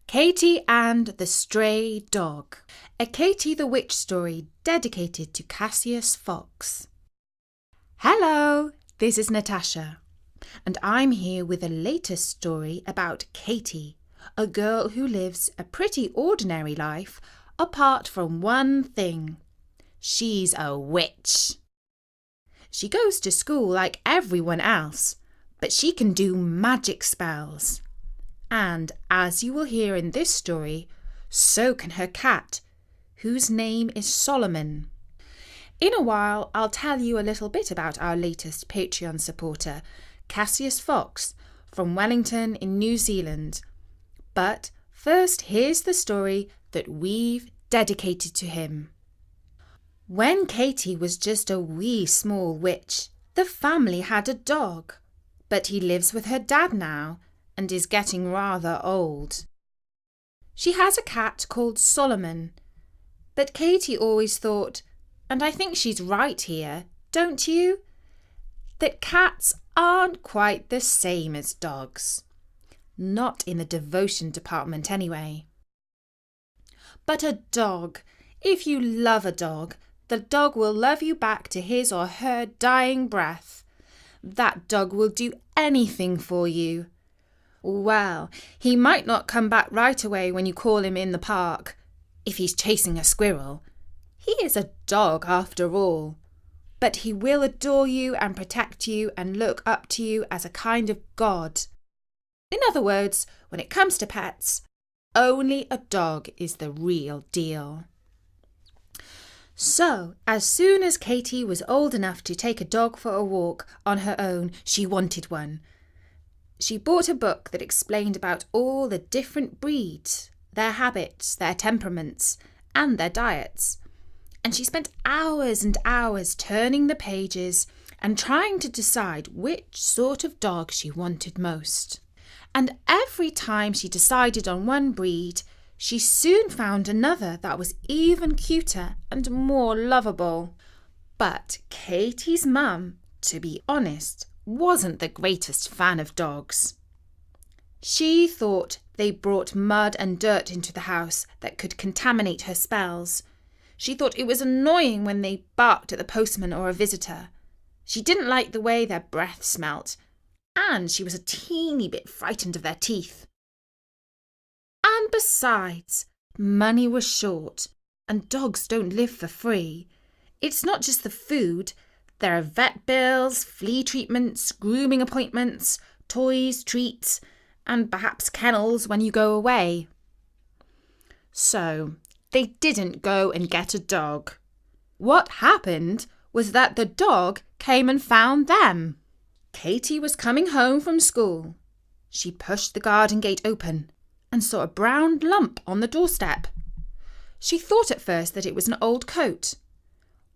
Katy and the Stray Dog. A Katy the Witch story dedicated to Cassius Fox. Hello, this is Natasha, and I'm here with the latest story about Katy, a girl who lives a pretty ordinary life apart from one thing. She's a witch. She goes to school like everyone else, but she can do magic spells. And as you will hear in this story, so can her cat, whose name is Solomon. In a while, I'll tell you a little bit about our latest Patreon supporter, Cassius Fox, from Wellington in New Zealand. But first, here's the story that we've dedicated to him. When Katy was just a wee small witch, the family had a dog, but he lives with her dad now and is getting rather old. She has a cat called Solomon, but Katy always thought, and I think she's right here, don't you? That cats aren't quite the same as dogs. Not in the devotion department anyway. But a dog, if you love a dog, the dog will love you back to his or her dying breath. That dog will do anything for you. Well, he might not come back right away when you call him in the park, if he's chasing a squirrel. He is a dog after all. But he will adore you and protect you and look up to you as a kind of god. In other words, when it comes to pets, only a dog is the real deal. So, as soon as Katy was old enough to take a dog for a walk on her own, she wanted one. She bought a book that explained about all the different breeds, their habits, their temperaments, and their diets. And she spent hours and hours turning the pages and trying to decide which sort of dog she wanted most. And every time she decided on one breed, she soon found another that was even cuter and more lovable. But Katy's mum, to be honest, wasn't the greatest fan of dogs. She thought they brought mud and dirt into the house that could contaminate her spells. She thought it was annoying when they barked at the postman or a visitor. She didn't like the way their breath smelt, and she was a teeny bit frightened of their teeth. And besides, money was short, and dogs don't live for free. It's not just the food. There are vet bills, flea treatments, grooming appointments, toys, treats, and perhaps kennels when you go away. So, they didn't go and get a dog. What happened was that the dog came and found them. Katy was coming home from school. She pushed the garden gate open and saw a brown lump on the doorstep. She thought at first that it was an old coat.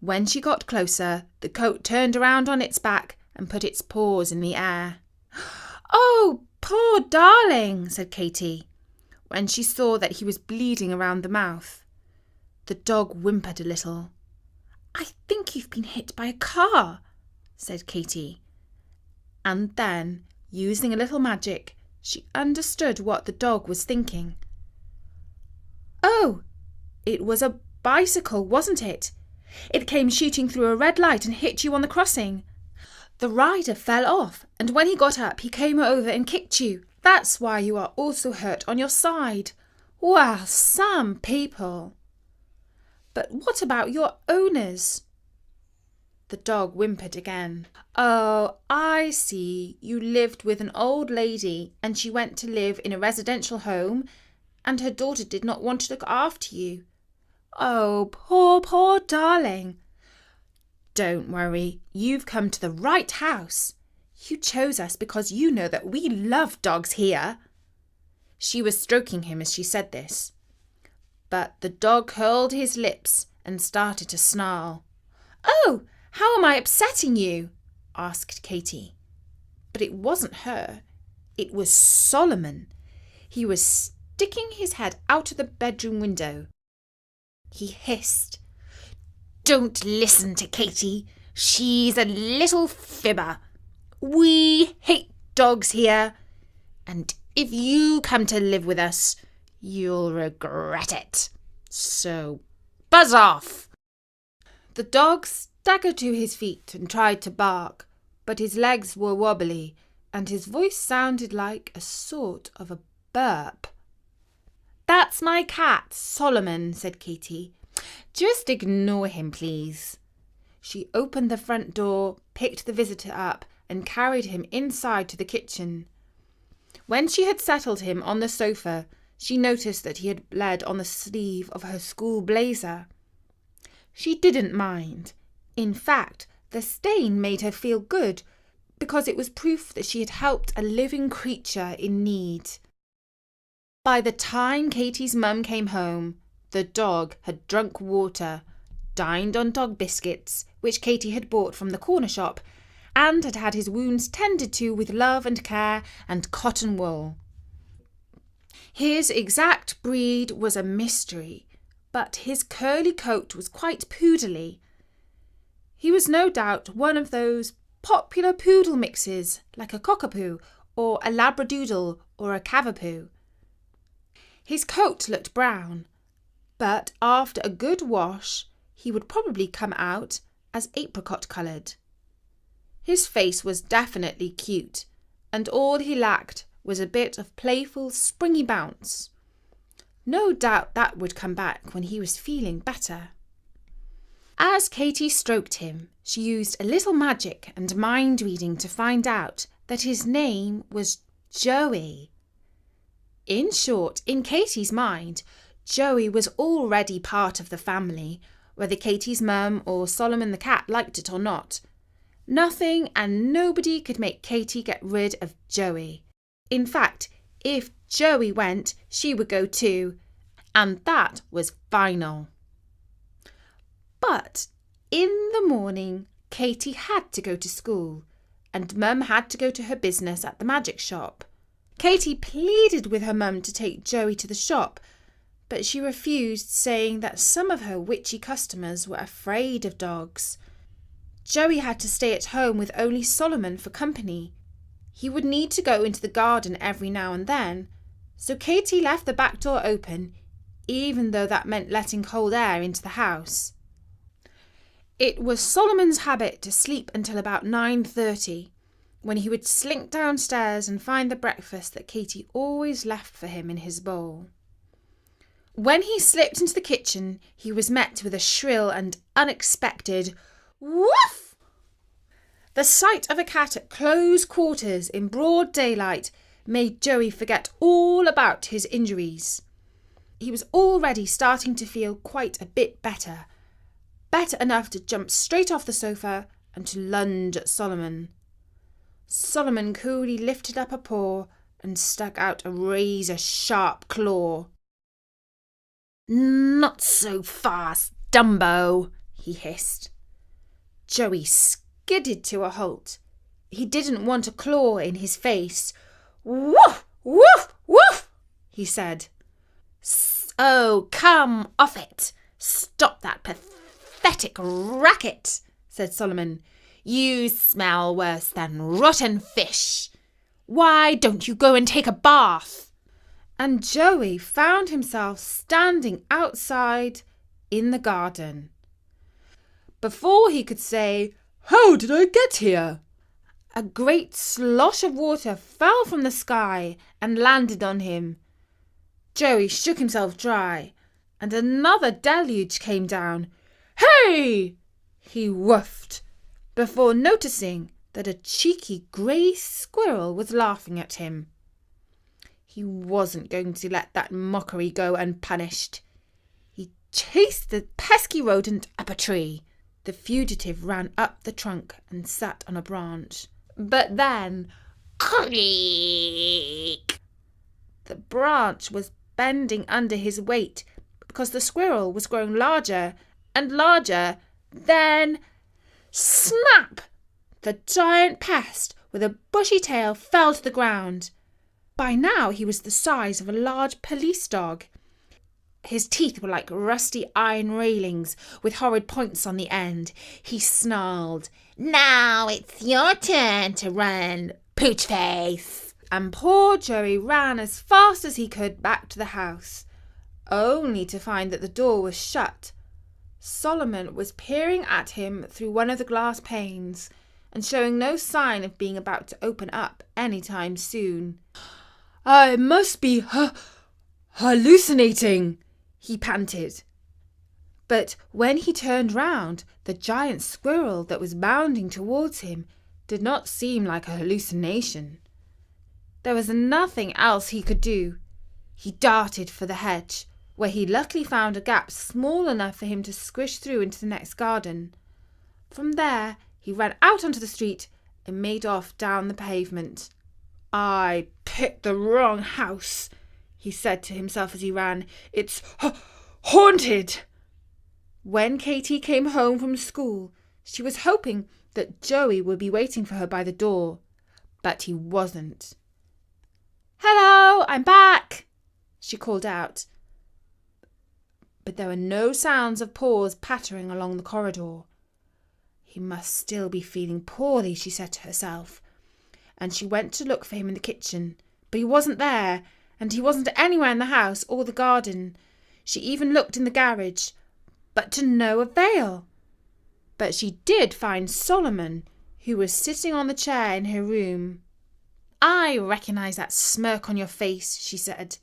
When she got closer, the coat turned around on its back and put its paws in the air. "Oh, poor darling," said Katy, when she saw that he was bleeding around the mouth. The dog whimpered a little. "I think you've been hit by a car," said Katy. And then, using a little magic, she understood what the dog was thinking. "Oh, it was a bicycle, wasn't it? It came shooting through a red light and hit you on the crossing. The rider fell off, and when he got up, he came over and kicked you. That's why you are also hurt on your side. Well, some people. But what about your owners?" The dog whimpered again. "Oh, I see. You lived with an old lady, and she went to live in a residential home, and her daughter did not want to look after you. Oh, poor, poor darling. Don't worry, you've come to the right house. You chose us because you know that we love dogs here." She was stroking him as she said this. But the dog curled his lips and started to snarl. "Oh, how am I upsetting you?" asked Katy. But it wasn't her. It was Solomon. He was sticking his head out of the bedroom window. He hissed, "Don't listen to Katy. She's a little fibber. We hate dogs here. And if you come to live with us, You'll regret it. So, buzz off!" The dog staggered to his feet and tried to bark, but his legs were wobbly and his voice sounded like a sort of a burp. "That's my cat, Solomon," said Katy. "Just ignore him, please." She opened the front door, picked the visitor up, and carried him inside to the kitchen. When she had settled him on the sofa, she noticed that he had bled on the sleeve of her school blazer. She didn't mind. In fact, the stain made her feel good, because it was proof that she had helped a living creature in need. By the time Katy's mum came home, the dog had drunk water, dined on dog biscuits, which Katy had bought from the corner shop, and had had his wounds tended to with love and care and cotton wool. His exact breed was a mystery, but his curly coat was quite poodly. He was no doubt one of those popular poodle mixes, like a cockapoo or a labradoodle or a cavapoo. His coat looked brown, but after a good wash, he would probably come out as apricot-coloured. His face was definitely cute, and all he lacked was a bit of playful, springy bounce. No doubt that would come back when he was feeling better. As Katy stroked him, she used a little magic and mind-reading to find out that his name was Joey. In short, in Katy's mind, Joey was already part of the family, whether Katy's mum or Solomon the cat liked it or not. Nothing and nobody could make Katy get rid of Joey. In fact, if Joey went, she would go too, and that was final. But in the morning, Katy had to go to school, and Mum had to go to her business at the magic shop. Katy pleaded with her mum to take Joey to the shop, but she refused, saying that some of her witchy customers were afraid of dogs. Joey had to stay at home with only Solomon for company. He would need to go into the garden every now and then, so Katy left the back door open, even though that meant letting cold air into the house. It was Solomon's habit to sleep until about 9:30, when he would slink downstairs and find the breakfast that Katy always left for him in his bowl. When he slipped into the kitchen, he was met with a shrill and unexpected woof! The sight of a cat at close quarters in broad daylight made Joey forget all about his injuries. He was already starting to feel quite a bit better enough to jump straight off the sofa and to lunge at Solomon. Solomon coolly lifted up a paw and stuck out a razor-sharp claw. "Not so fast, Dumbo," he hissed. Joey skidded to a halt. He didn't want a claw in his face. "Woof, woof, woof," he said. "Oh, come off it. Stop that pathetic racket," said Solomon. "You smell worse than rotten fish. Why don't you go and take a bath?" And Joey found himself standing outside in the garden. Before he could say, "How did I get here?" a great slosh of water fell from the sky and landed on him. Joey shook himself dry, and another deluge came down. "Hey!" he woofed, before noticing that a cheeky grey squirrel was laughing at him. He wasn't going to let that mockery go unpunished. He chased the pesky rodent up a tree. The fugitive ran up the trunk and sat on a branch. But then, creak! The branch was bending under his weight because the squirrel was growing larger and larger. Then, snap! The giant pest with a bushy tail fell to the ground. By now he was the size of a large police dog. His teeth were like rusty iron railings with horrid points on the end. He snarled, "Now it's your turn to run, Poochface." and poor Joey ran as fast as he could back to the house, only to find that the door was shut. Solomon was peering at him through one of the glass panes and showing no sign of being about to open up any time soon. "I must be hallucinating," he panted. But when he turned round, the giant squirrel that was bounding towards him did not seem like a hallucination. There was nothing else he could do. He darted for the hedge, where he luckily found a gap small enough for him to squish through into the next garden. From there, he ran out onto the street and made off down the pavement. "I picked the wrong house," he said to himself as he ran. "It's haunted." When Katy came home from school, she was hoping that Joey would be waiting for her by the door, but he wasn't. "Hello, I'm back," she called out. But there were no sounds of paws pattering along the corridor. He must still be feeling poorly, she said to herself, and she went to look for him in the kitchen, but he wasn't there, and he wasn't anywhere in the house or the garden. She even looked in the garage, but to no avail. But she did find Solomon, who was sitting on the chair in her room. "I recognise that smirk on your face," she said.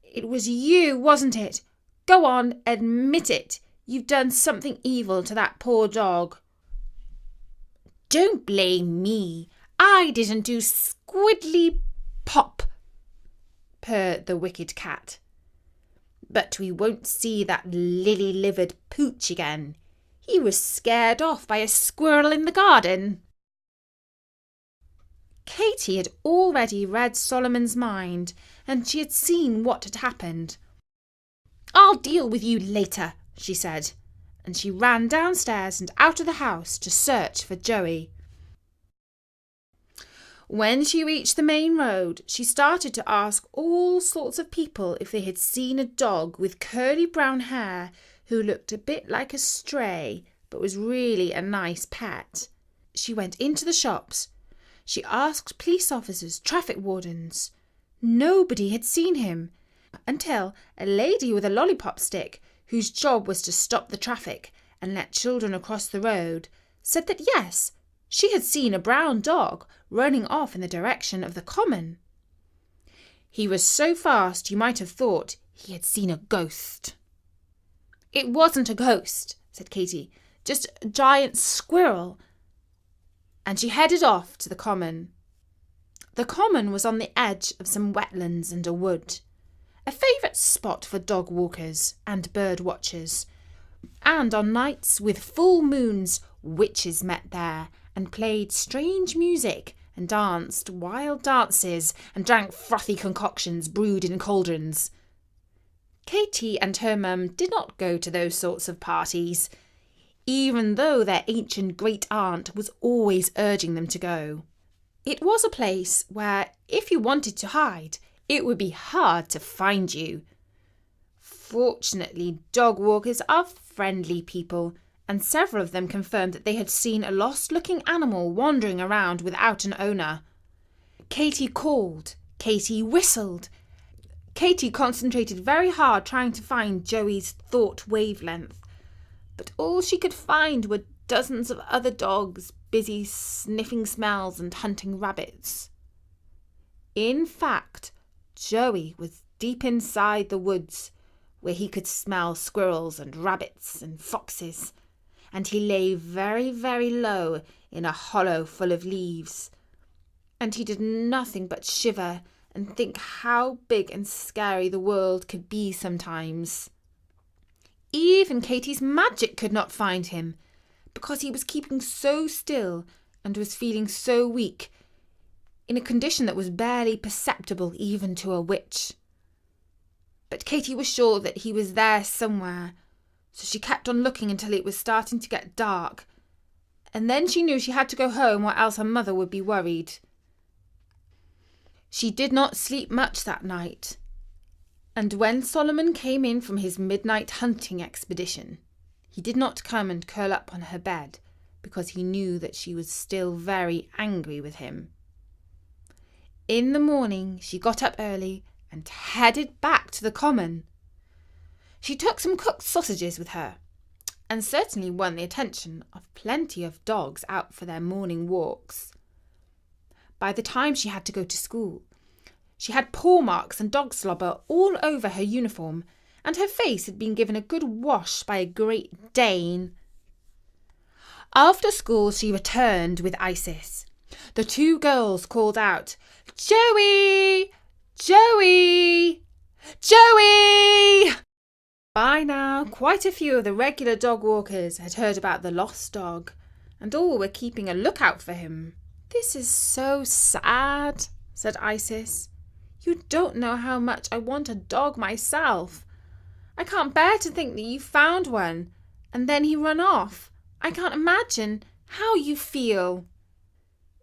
"It was you, wasn't it? Go on, admit it. You've done something evil to that poor dog." "Don't blame me. I didn't do squiddly pop," purred the wicked cat. "But we won't see that lily-livered pooch again. He was scared off by a squirrel in the garden." Katy had already read Solomon's mind, and she had seen what had happened. "I'll deal with you later," she said, and she ran downstairs and out of the house to search for Joey. When she reached the main road, she started to ask all sorts of people if they had seen a dog with curly brown hair who looked a bit like a stray but was really a nice pet. She went into the shops. She asked police officers, traffic wardens. Nobody had seen him, until a lady with a lollipop stick, whose job was to stop the traffic and let children across the road, said that yes, she had seen a brown dog running off in the direction of the common. He was so fast you might have thought he had seen a ghost. "It wasn't a ghost," said Katy, "just a giant squirrel." And she headed off to the common. The common was on the edge of some wetlands and a wood, a favourite spot for dog walkers and bird watchers. And on nights with full moons, witches met there and played strange music and danced wild dances and drank frothy concoctions brewed in cauldrons. Katy and her mum did not go to those sorts of parties, even though their ancient great-aunt was always urging them to go. It was a place where, if you wanted to hide, it would be hard to find you. Fortunately, dog walkers are friendly people, and several of them confirmed that they had seen a lost-looking animal wandering around without an owner. Katy called. Katy whistled. Katy concentrated very hard trying to find Joey's thought wavelength, but all she could find were dozens of other dogs busy sniffing smells and hunting rabbits. In fact, Joey was deep inside the woods, where he could smell squirrels and rabbits and foxes, and he lay very, very low in a hollow full of leaves. And he did nothing but shiver and think how big and scary the world could be sometimes. Even Katy's magic could not find him, because he was keeping so still and was feeling so weak, in a condition that was barely perceptible even to a witch. But Katy was sure that he was there somewhere, so she kept on looking until it was starting to get dark, and then she knew she had to go home or else her mother would be worried. She did not sleep much that night, and when Solomon came in from his midnight hunting expedition, he did not come and curl up on her bed because he knew that she was still very angry with him. In the morning she got up early and headed back to the common. She took some cooked sausages with her, and certainly won the attention of plenty of dogs out for their morning walks. By the time she had to go to school, she had paw marks and dog slobber all over her uniform, and her face had been given a good wash by a Great Dane. After school she returned with Isis. The two girls called out, "Joey! Joey! Joey!" By now, quite a few of the regular dog walkers had heard about the lost dog, and all were keeping a lookout for him. "This is so sad," said Isis. "You don't know how much I want a dog myself. I can't bear to think that you found one, and then he run off. I can't imagine how you feel."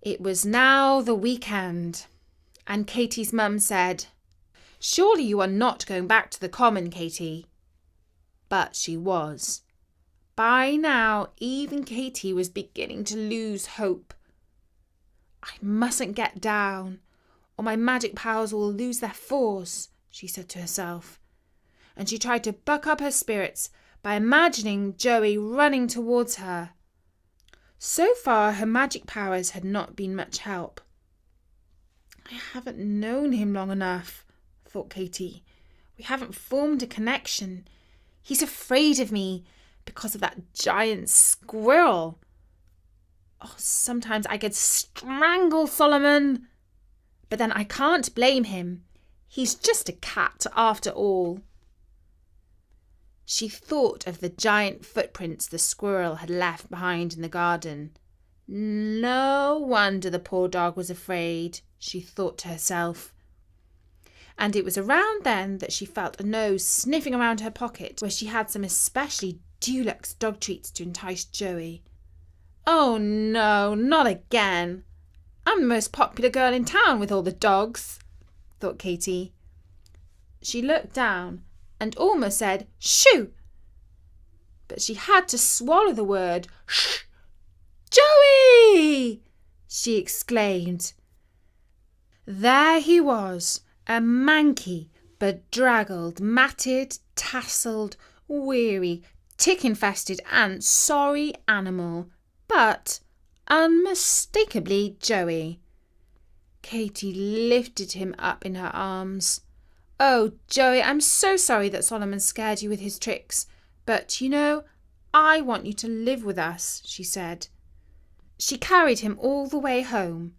It was now the weekend, and Katie's mum said, "Surely you are not going back to the common, Katie." But she was. By now, even Katie was beginning to lose hope. "I mustn't get down, or my magic powers will lose their force," she said to herself. And she tried to buck up her spirits by imagining Joey running towards her. So far, her magic powers had not been much help. "I haven't known him long enough," thought Katie. "We haven't formed a connection. He's afraid of me because of that giant squirrel. Oh, sometimes I could strangle Solomon. But then I can't blame him. He's just a cat after all." She thought of the giant footprints the squirrel had left behind in the garden. No wonder the poor dog was afraid, she thought to herself. And it was around then that she felt a nose sniffing around her pocket, where she had some especially deluxe dog treats to entice Joey. "Oh no, not again. I'm the most popular girl in town with all the dogs," thought Katie. She looked down and almost said, "Shoo!" But she had to swallow the word. "Shh! Joey!" she exclaimed. There he was, a manky, bedraggled, matted, tasselled, weary, tick-infested and sorry animal, but unmistakably Joey. Katie lifted him up in her arms. "Oh, Joey, I'm so sorry that Solomon scared you with his tricks, but, you know, I want you to live with us," she said. She carried him all the way home.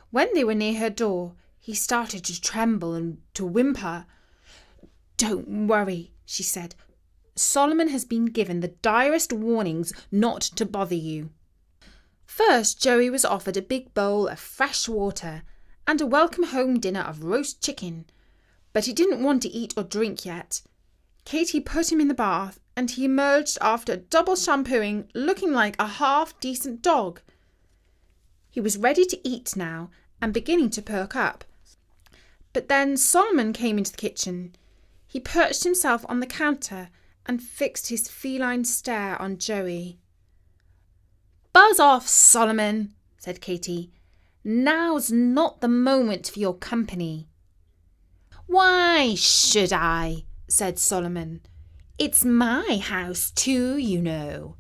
When they were near her door, he started to tremble and to whimper. "Don't worry," she said. "Solomon has been given the direst warnings not to bother you." First, Joey was offered a big bowl of fresh water and a welcome home dinner of roast chicken, but he didn't want to eat or drink yet. Katie put him in the bath, and he emerged after double shampooing looking like a half-decent dog. He was ready to eat now and beginning to perk up. But then Solomon came into the kitchen. He perched himself on the counter and fixed his feline stare on Joey. "Buzz off, Solomon," said Katie. "Now's not the moment for your company." "Why should I?" said Solomon. "It's my house too, you know."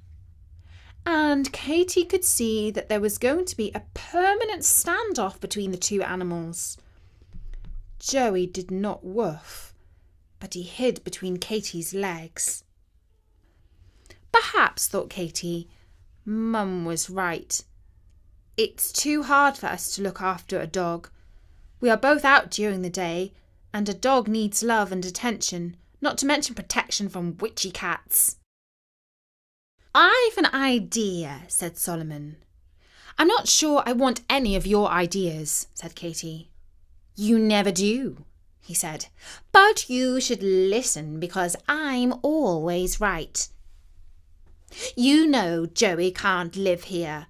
And Katie could see that there was going to be a permanent standoff between the two animals. Joey did not woof, but he hid between Katie's legs. Perhaps, thought Katie, Mum was right. It's too hard for us to look after a dog. We are both out during the day, and a dog needs love and attention, not to mention protection from witchy cats. "I've an idea," said Solomon. "I'm not sure I want any of your ideas," said Katie. "You never do," he said. "But you should listen because I'm always right. You know Joey can't live here.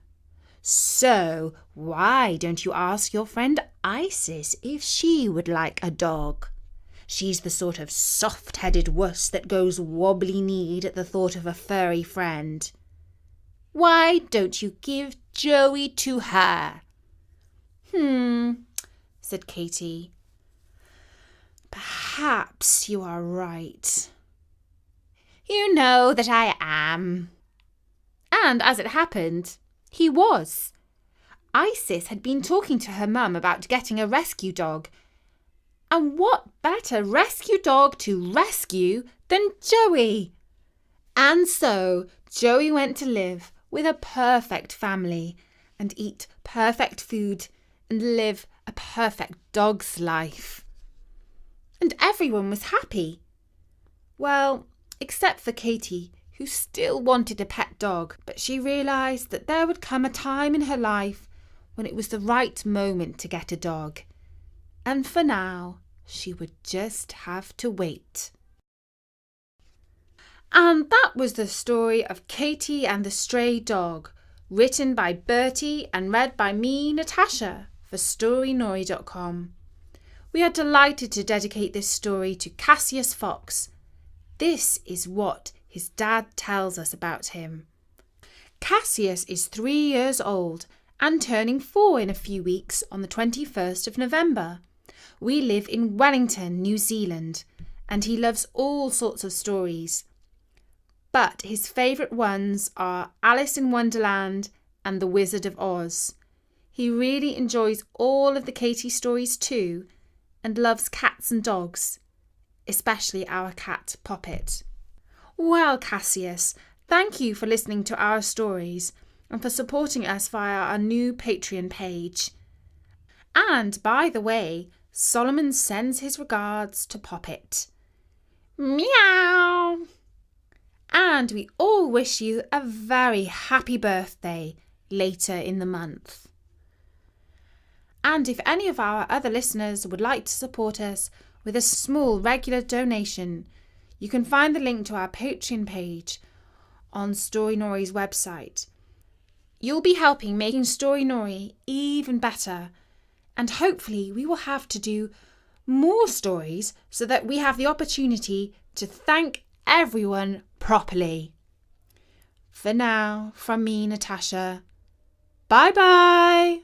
So why don't you ask your friend Isis if she would like a dog? She's the sort of soft-headed wuss that goes wobbly-kneed at the thought of a furry friend. Why don't you give Joey to her?" Said said Katie. Perhaps you are right. You know that I am. And as it happened, he was. Isis had been talking to her mum about getting a rescue dog. And what better rescue dog to rescue than Joey? And so Joey went to live with a perfect family and eat perfect food and live a perfect dog's life. And everyone was happy. Well, except for Katie, who still wanted a pet dog, but she realised that there would come a time in her life when it was the right moment to get a dog. And for now, she would just have to wait. And that was the story of Katie and the Stray Dog, written by Bertie and read by me, Natasha, for StoryNori.com. We are delighted to dedicate this story to Cassius Fox. This is what his dad tells us about him. Cassius is 3 years old and turning 4 in a few weeks on the 21st of November. We live in Wellington, New Zealand, and he loves all sorts of stories. But his favourite ones are Alice in Wonderland and The Wizard of Oz. He really enjoys all of the Katie stories too, and loves cats and dogs, especially our cat Poppet. Well, Cassius, thank you for listening to our stories and for supporting us via our new Patreon page. And by the way, Solomon sends his regards to Poppet. Meow! And we all wish you a very happy birthday later in the month. And if any of our other listeners would like to support us with a small regular donation, you can find the link to our Patreon page on Story Nori's website. You'll be helping making Story Nori even better, and hopefully we will have to do more stories so that we have the opportunity to thank everyone properly. For now, from me, Natasha, bye-bye.